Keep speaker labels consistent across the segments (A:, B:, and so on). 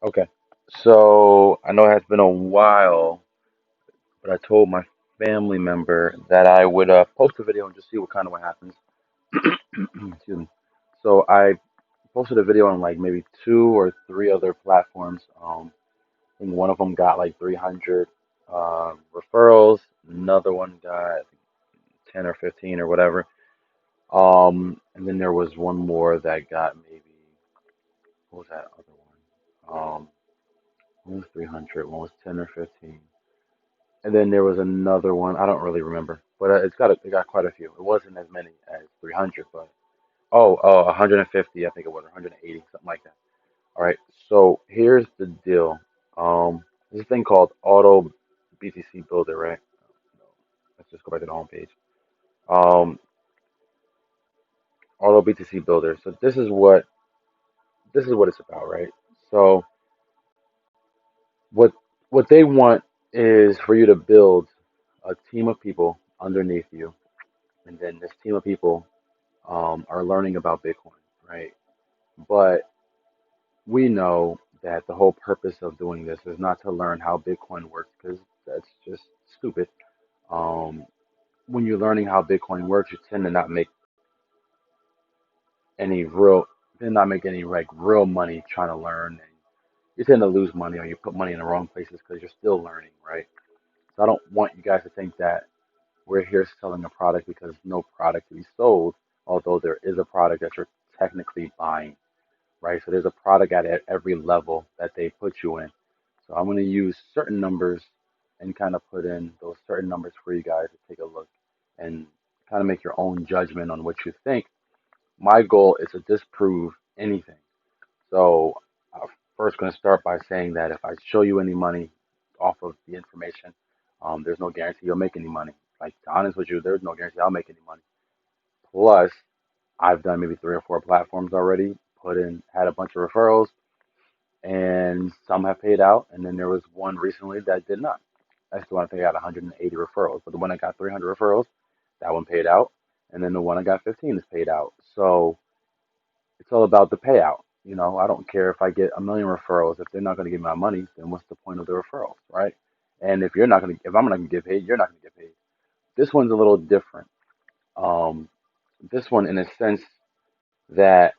A: Okay. So I know it has been a while, but I told my family member that I would post a video and just see what happens. Excuse me. So I posted a video on like maybe two or three other platforms. I think one of them got like 300 referrals. Another one got 10 or 15 or whatever. And then there was one more that got maybe, what was that other one? One was 300, one was 10 or 15. And then there was another one. I don't really remember, but it got quite a few. It wasn't as many as 300, but 150. I think it was 180, something like that. All right. So here's the deal. There's a thing called Auto BTC Builder, right? Let's just go back to the home page. Um, Auto BTC Builder. So this is what it's about, right? So what what they want is for you to build a team of people underneath you, and then this team of people are learning about Bitcoin, right? But we know that the whole purpose of doing this is not to learn how Bitcoin works because that's just stupid. Um, when you're learning how Bitcoin works, you tend to not make any real, tend not make any like real money trying to learn, and you tend to lose money or you put money in the wrong places because you're still learning, right? So I don't want you guys to think that we're here selling a product because there's no product to be sold, although there is a product that you're technically buying, right? So there's a product at every level that they put you in. So I'm going to use certain numbers and kind of put in those certain numbers for you guys to take a look and kind of make your own judgment on what you think. My goal is to disprove anything. So I'm first going to start by saying that if I show you any money off of the information, there's no guarantee you'll make any money. Like, to be honest with you, there's no guarantee I'll make any money. Plus, I've done maybe three or four platforms already, had a bunch of referrals, and some have paid out. And then there was one recently that did not. That's the one I think I got 180 referrals. But the one I got 300 referrals, that one paid out. And then the one I got 15 is paid out. So it's all about the payout. I don't care if I get a million referrals. If they're not going to give me my money, then what's the point of the referrals, right? And if I'm not going to get paid, you're not going to get paid. This one's a little different. Um, this one, in a sense, that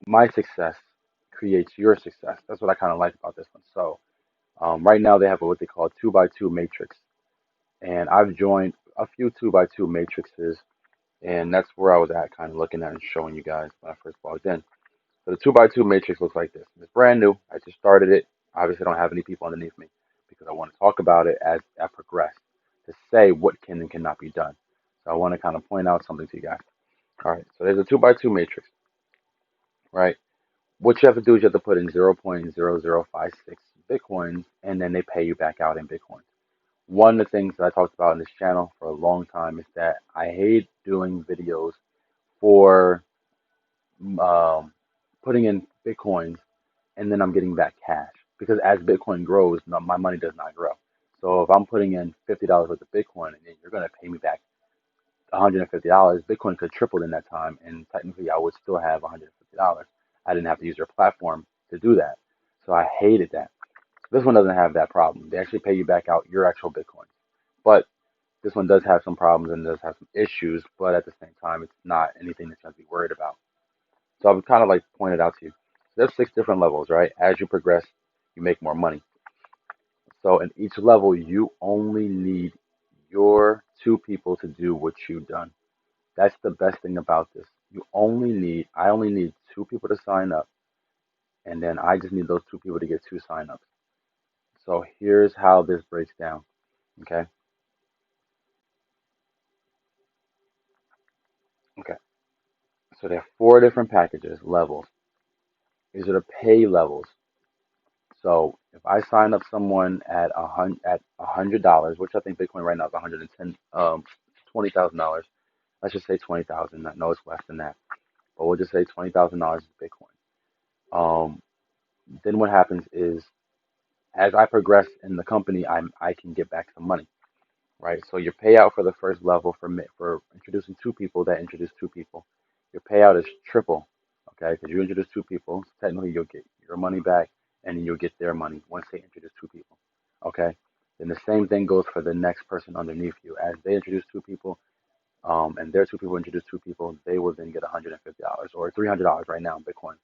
A: my success creates your success. That's what I kind of like about this one. So right now they have what they call a two by two matrix, and I've joined a few two by two matrices, and that's where I was at, kind of looking at and showing you guys when I first logged in. So the two by two matrix looks like this. It's brand new. I just started it. Obviously, I don't have any people underneath me because I want to talk about it as I progress to say what can and cannot be done. So I want to kind of point out something to you guys. All right. So there's a two by two matrix, right? What you have to do is you have to put in 0.0056 Bitcoins, and then they pay you back out in Bitcoin. One of the things that I talked about in this channel for a long time is that I hate doing videos for um, putting in Bitcoins and then I'm getting back cash because as Bitcoin grows, my money does not grow. So if I'm putting in $50 worth of Bitcoin and then you're going to pay me back $150, Bitcoin could triple in that time, and technically I would still have $150. I didn't have to use your platform to do that. So I hated that. This one doesn't have that problem. They actually pay you back out your actual Bitcoin. But this one does have some problems and does have some issues, but at the same time, it's not anything that you have to be worried about. So I've kind of like pointed out to you. So there's six different levels, right? As you progress, you make more money. So in each level, you only need your two people to do what you've done. That's the best thing about this. I only need two people to sign up, and then I just need those two people to get two signups. So here's how this breaks down. Okay. Okay. So there are four different packages, levels. These are the pay levels. So if I sign up someone at $100, which I think Bitcoin right now is 110 $20,000. Let's just say 20,000. I know it's less than that, but we'll just say $20,000 is Bitcoin. Um, then what happens is as I progress in the company, I can get back some money, right? So your payout for the first level for introducing two people that introduce two people, your payout is triple, okay? Because you introduce two people, so technically you'll get your money back, and you'll get their money once they introduce two people. Okay? Then the same thing goes for the next person underneath you. As they introduce two people, and their two people introduce two people, they will then get $150 or $300 right now in Bitcoin.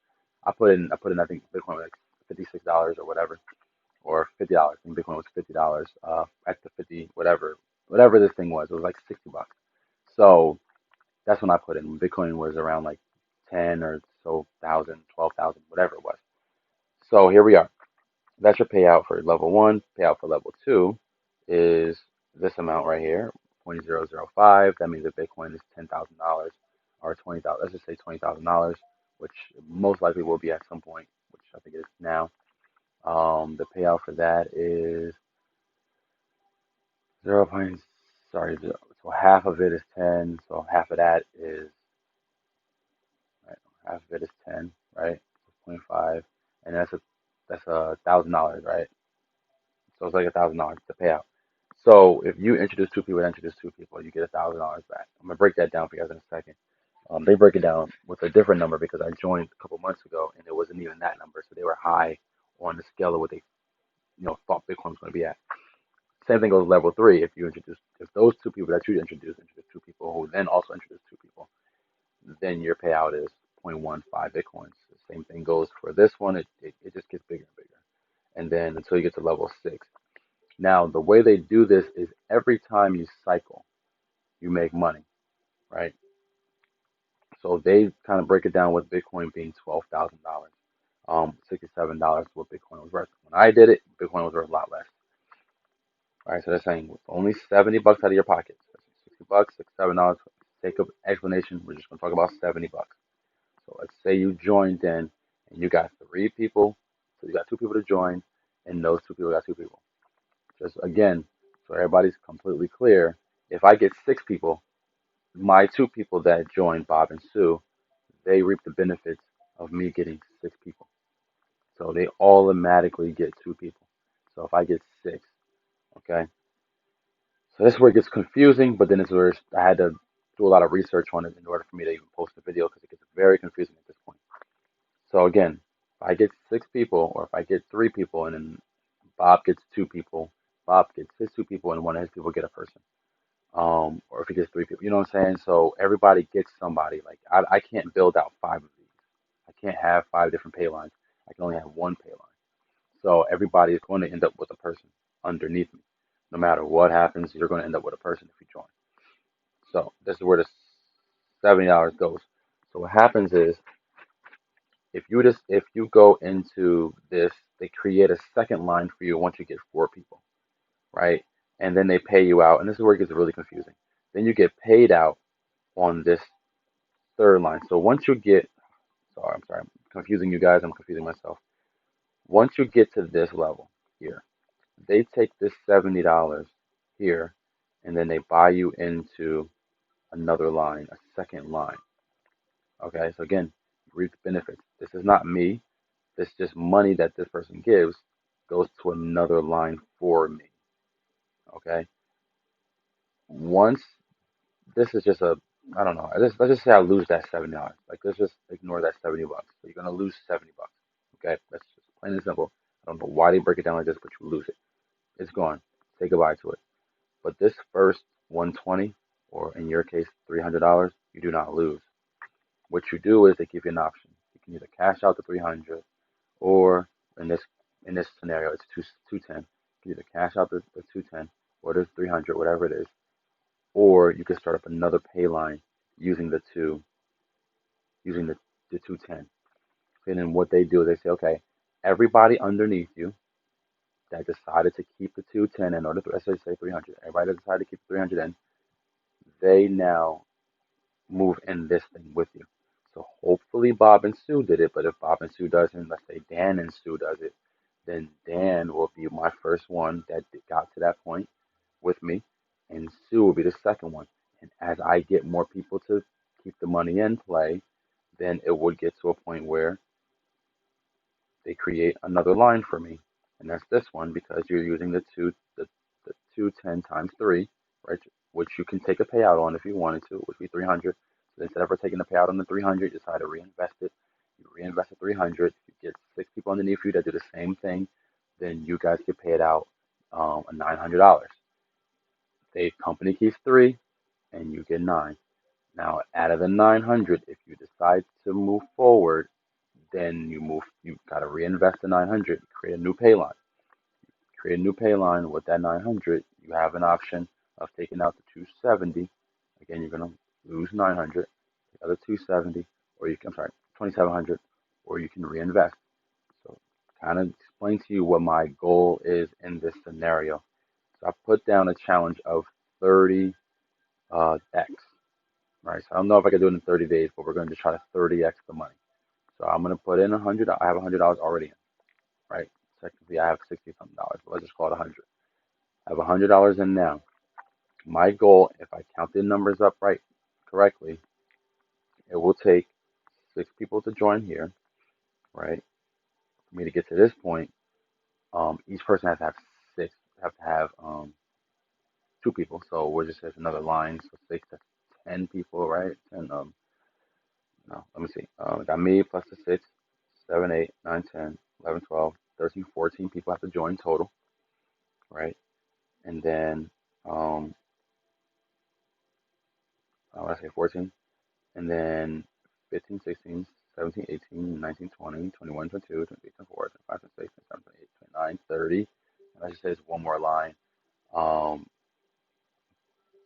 A: I put in I think Bitcoin was like $56 or whatever, or $50. I think Bitcoin was $50. At the 50 whatever this thing was, it was like $60. So that's when I put in. Bitcoin was around like 10 or so thousand, 12,000, whatever it was. So here we are. That's your payout for level one. Payout for level two is this amount right here, 0.005. That means that Bitcoin is $10,000 or 20,000. Let's just say $20,000, which most likely will be at some point, which I think it is now. The payout for that is 0. Sorry, so half of it is 10. So half of that is right, half of it is 10, right? 0.5, and that's $1,000, right? So it's like $1,000 to pay out. So if you introduce two people and introduce two people, you get $1,000 back. I'm gonna break that down for you guys in a second. They break it down with a different number because I joined a couple months ago and it wasn't even that number, so they were high on the scale of what they thought Bitcoin was going to be at. Same thing goes level three. If those two people that you introduce two people who then also introduce two people, then your payout is 0.15 Bitcoins. The same thing goes for this one. It just gets bigger and bigger, and then until you get to level six. Now, the way they do this is every time you cycle, you make money, right? So they kind of break it down with Bitcoin being $12,000. $67 what Bitcoin was worth. When I did it, Bitcoin was worth a lot less. All right, so they're saying with only $70 out of your pocket, so $60, $67. Sake of explanation, we're just gonna talk about $70. So let's say you joined in and you got three people, so you got two people to join, and those two people got two people. Just again, so everybody's completely clear, if I get six people, my two people that joined Bob and Sue, they reap the benefits of me getting six people. So they automatically get two people. So if I get six, okay. So this is where it gets confusing, but then it's where I had to do a lot of research on it in order for me to even post the video because it gets very confusing at this point. So again, if I get six people, or if I get three people, and then Bob gets two people, Bob gets his two people, and one of his people get a person. Or if he gets three people, you know what I'm saying? So everybody gets somebody. Like I can't build out five of these. I can't have five different pay lines. I can only have one pay line. So everybody is going to end up with a person underneath me. No matter what happens, you're going to end up with a person if you join. So this is where the $70 goes. So what happens is if you go into this, they create a second line for you once you get four people, right? And then they pay you out, and this is where it gets really confusing. Then you get paid out on this third line. So once you get, sorry, I'm confusing you guys. I'm confusing myself. Once you get to this level here, they take this $70 here, and then they buy you into another line, a second line. Okay, so again, reap benefits. This is not me. This is just money that this person gives goes to another line for me. Okay, once this is just a, I don't know. Let's just say I lose that $70. Like let's just ignore that $70. So you're gonna lose $70. Okay, that's just plain and simple. I don't know why they break it down like this, but you lose it. It's gone. Say goodbye to it. But this first 120, or in your case $300, you do not lose. What you do is they give you an option. You can either cash out the 300, or in this scenario, it's 210. You can either cash out the 210 or the 300, whatever it is, or you can start up another pay line using the 210. And then what they do is they say, okay, everybody underneath you that decided to keep the 210 in, or let's say 300, everybody that decided to keep the 300 in, they now move in this thing with you. So hopefully Bob and Sue did it, but if Bob and Sue doesn't, let's say Dan and Sue does it, then Dan will be my first one that got to that point with me, and Sue will be the second one. And as I get more people to keep the money in play, then it would get to a point where they create another line for me, and that's this one because you're using the 210 times three, right? Which you can take a payout on if you wanted to, which would be 300. So instead of taking the payout on the 300, you decide to reinvest it. You reinvest the 300. You get six people underneath you that do the same thing. Then you guys get paid out a $900. The company keeps three, and you get nine. Now, out of the 900, if you decide to move forward, then you got to reinvest the 900, create a new pay line. Create a new pay line with that 900. You have an option of taking out the 270. Again, you're going to lose 900, the other 270, or you can, I'm sorry, 2700, or you can reinvest. So, kind of explain to you what my goal is in this scenario. So, I put down a challenge of 30 X, right? So, I don't know if I can do it in 30 days, but we're going to try to 30X the money. So, I'm going to put in 100. I have $100 already in, right? Technically, I have 60 something dollars, but let's just call it 100. I have $100 in now. My goal, if I count the numbers up right correctly, it will take six people to join here, right? For me to get to this point, each person has to have six, have to have two people. So we're just has another line. So six, that's 10 people, right? And no, let me see. I got me plus the six, 7, 8, 9, 10, 11, 12, 13, 14 people have to join total, right? And then I say 14. And then 15, 16, 17, 18, 19, 20, 21, 22, 23, 24, 25, 26, 27, 28, 29, 30. And I just say it's one more line. Um,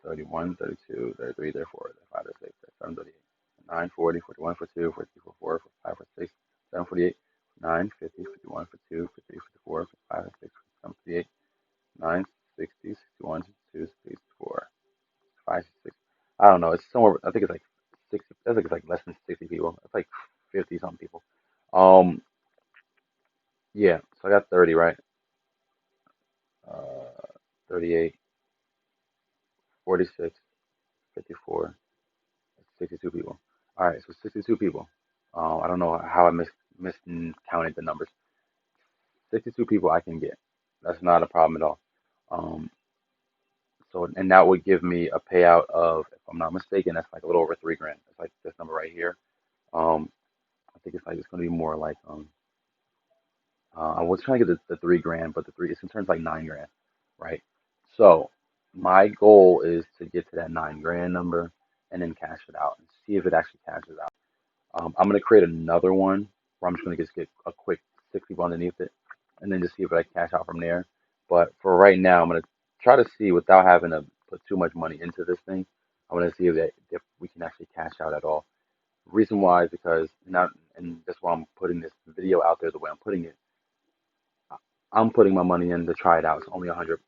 A: 31, 32, 33, 34, 35, 36, 37, 38, 9, 40, 41, 42, 43, 44, 45, 46, 7, 48, 9, 50, 51, 52, 53, 54, 55, 56, 57, 58, 9, 60, 61, 62, 64. 5, 6. I don't know. It's somewhere. I think it's like 60. I think it's like less than 60 people. It's like 50 something people. Um, yeah. So I got 30, right? 38, 46, 54, 62 people. All right. So 62 people. I don't know how I miscounted the numbers. 62 people I can get. That's not a problem at all. Um, so and that would give me a payout of, if I'm not mistaken, that's like a little over 3 grand. It's like this number right here. Um, I think it's going to be more like I was trying to get the 3 grand, but the three it's in terms like 9 grand, right? So my goal is to get to that 9 grand number and then cash it out and see if it actually cashes out. I'm gonna create another one where I'm just gonna just get a quick 60 underneath it and then just see if I cash out from there. But for right now, I'm gonna try to see without having to put too much money into this thing. I'm gonna see if we can actually cash out at all. Reason why is because not, and that's why I'm putting this video out there the way I'm putting it. I'm putting my money in to try it out. It's only $100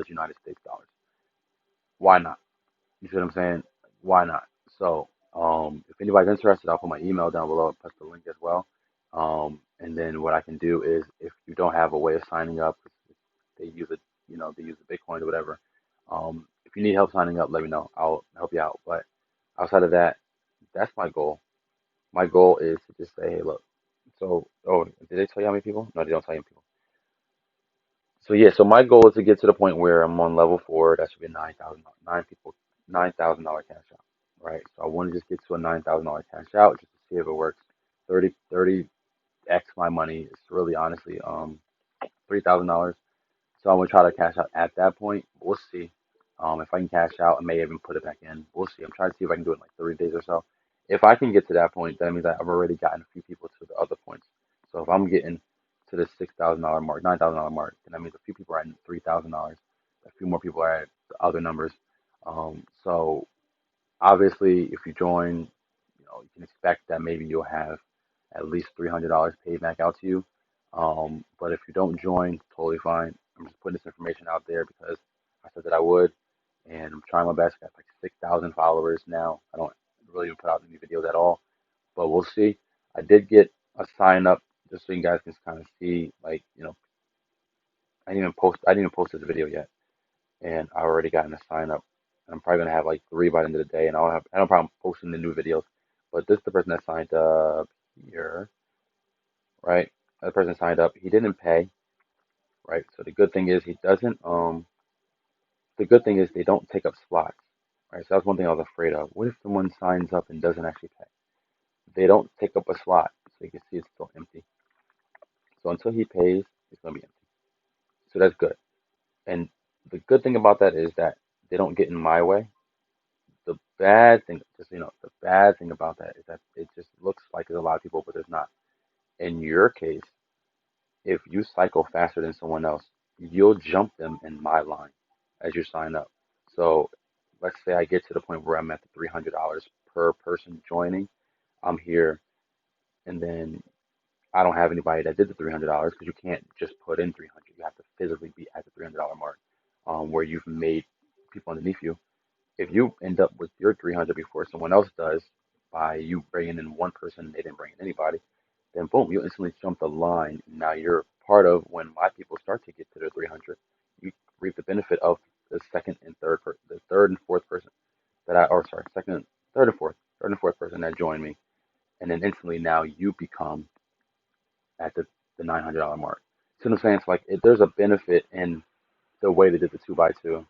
A: United States dollars. Why not? You see what I'm saying? Why not? So, if anybody's interested, I'll put my email down below and post the link as well. And then what I can do is, if you don't have a way of signing up, they use it, they use the Bitcoin or whatever. If you need help signing up, let me know. I'll help you out. But outside of that, that's my goal. My goal is to just say, hey, look. So, oh, did they tell you how many people? No, they don't tell you how many people. So yeah, so my goal is to get to the point where I'm on level 4. That should be 9,000, 9 people, $9,000 cash out, right? So I want to just get to a $9,000 cash out just to see if it works. 30x my money is really honestly $3,000. So I'm gonna try to cash out at that point. We'll see. If I can cash out, I may even put it back in. We'll see. I'm trying to see if I can do it in like 30 days or so. If I can get to that point, that means that I've already gotten a few people to the other points. So if I'm getting to the $6,000 mark, $9,000 mark, then that means a few people are at $3,000. A few more people are at the other numbers. So obviously, if you join, you can expect that maybe you'll have at least $300 paid back out to you. But if you don't join, totally fine. I'm just putting this information out there because I said that I would, and I'm trying my best. I got like 6,000 followers now. I don't really even put out any videos at all, but we'll see. I did get a sign up just so you guys can kind of see, like, I didn't even post this video yet, and I already gotten a sign up. I'm probably gonna have like 3 by the end of the day, and I don't problem posting the new videos. But this is the person that signed up here, right? That person signed up. He didn't pay, right? So the good thing is he doesn't. The good thing is they don't take up slots, right? So that's one thing I was afraid of. What if someone signs up and doesn't actually pay? They don't take up a slot. So you can see it's still empty. So until he pays, it's gonna be empty. So that's good. And the good thing about that is that they don't get in my way. The bad thing, just the bad thing about that is that it just looks like there's a lot of people, but there's not. In your case, if you cycle faster than someone else, you'll jump them in my line as you sign up. So let's say I get to the point where I'm at the $300 per person joining. I'm here, and then I don't have anybody that did the $300 because you can't just put in 300. You have to physically be at the $300 mark, where you've made people underneath you. If you end up with your 300 before someone else does, by you bringing in one person, they didn't bring in anybody, then boom, you instantly jump the line. Now you're part of when my people start to get to their 300. You reap the benefit of the second and the third and fourth person or sorry, third and fourth person that joined me, and then instantly now you become at the $900 mark. So I'm saying it's like there's a benefit in the way they did the two by two,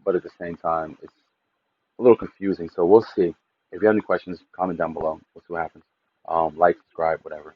A: but at the same time, it's a little confusing. So we'll see. If you have any questions, comment down below. We'll see what happens. Like, subscribe, whatever.